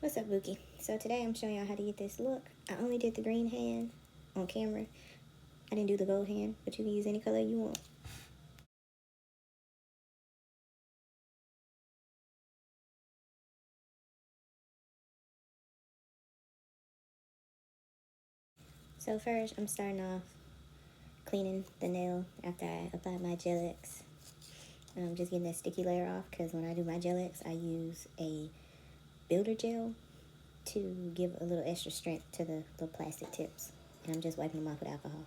What's up, Bookie? So today I'm showing y'all how to get this look. I only did the green hand on camera. I didn't do the gold hand, but you can use any color you want. So first I'm starting off cleaning the nail after I apply my Gel X. I'm just getting that sticky layer off because when I do my Gel X, I use a builder gel to give a little extra strength to the little plastic tips. And I'm just wiping them off with alcohol.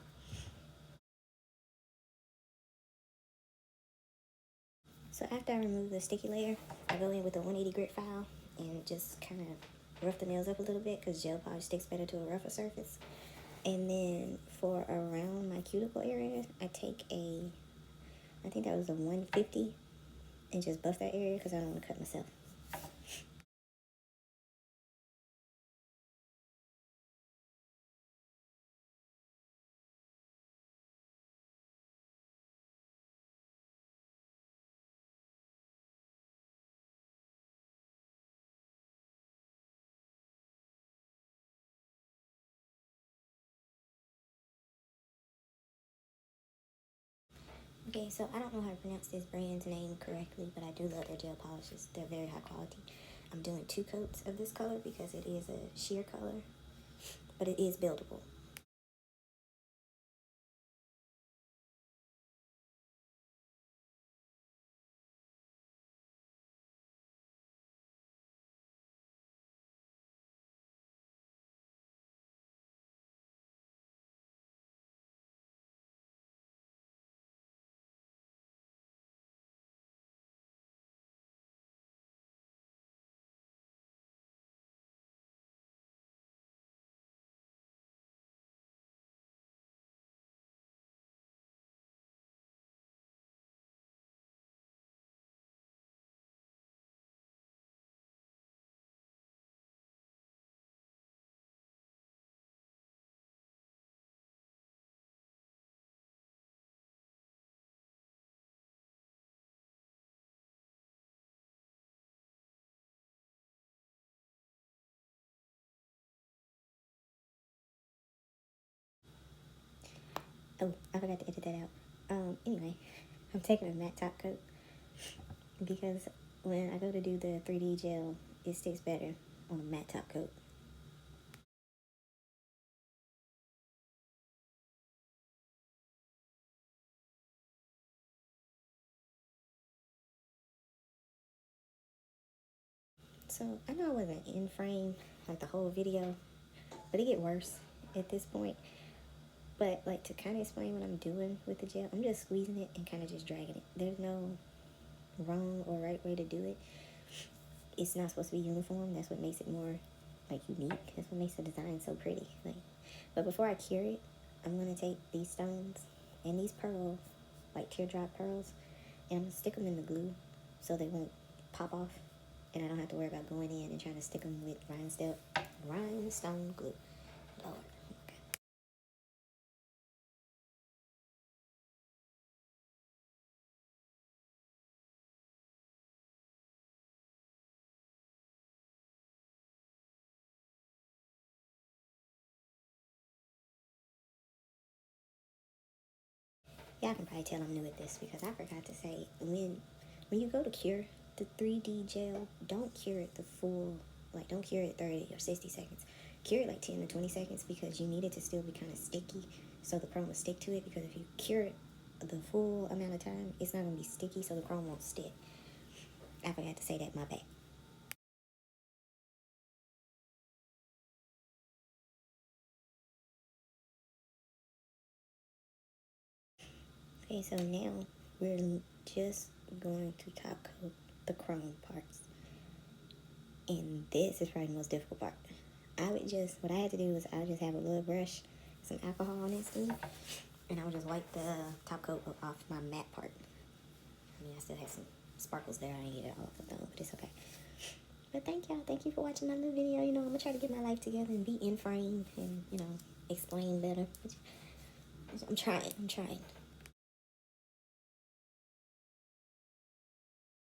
So after I remove the sticky layer, I go in with a 180 grit file and just kind of rough the nails up a little bit because gel polish sticks better to a rougher surface. And then for around my cuticle area, I take I think that was a 150 and just buff that area because I don't want to cut myself. Okay, so I don't know how to pronounce this brand's name correctly, but I do love their gel polishes. They're very high quality. I'm doing 2 coats of this color because it is a sheer color, but it is buildable. Oh, I forgot to edit that out. Anyway, I'm taking a matte top coat because when I go to do the 3D gel, it sticks better on a matte top coat. So I know I wasn't in frame like the whole video, but it get worse at this point. But like to kind of explain what I'm doing with the gel, I'm just squeezing it and kind of just dragging it. There's no wrong or right way to do it. It's not supposed to be uniform. That's what makes it more like unique. That's what makes the design so pretty. Like, but before I cure it, I'm gonna take these stones and these pearls, like teardrop pearls, and I'm gonna stick them in the glue so they won't pop off, and I don't have to worry about going in and trying to stick them with rhinestone glue. Lord. Y'all can probably tell I'm new at this because I forgot to say when you go to cure the 3D gel, don't cure it the full, like don't cure it 30 or 60 seconds. Cure it like 10 to 20 seconds because you need it to still be kind of sticky so the chrome will stick to it, because if you cure it the full amount of time, it's not going to be sticky so the chrome won't stick. I forgot to say that, my bad. Okay, so now we're just going to top coat the chrome parts. And this is probably the most difficult part. What I had to do was I would just have a little brush, some alcohol on it, and I would just wipe the top coat off my matte part. I mean, I still have some sparkles there. I didn't get it all off the thumb, but it's okay. But thank y'all. Thank you for watching my new video. I'm going to try to get my life together and be in frame and, explain better. I'm trying.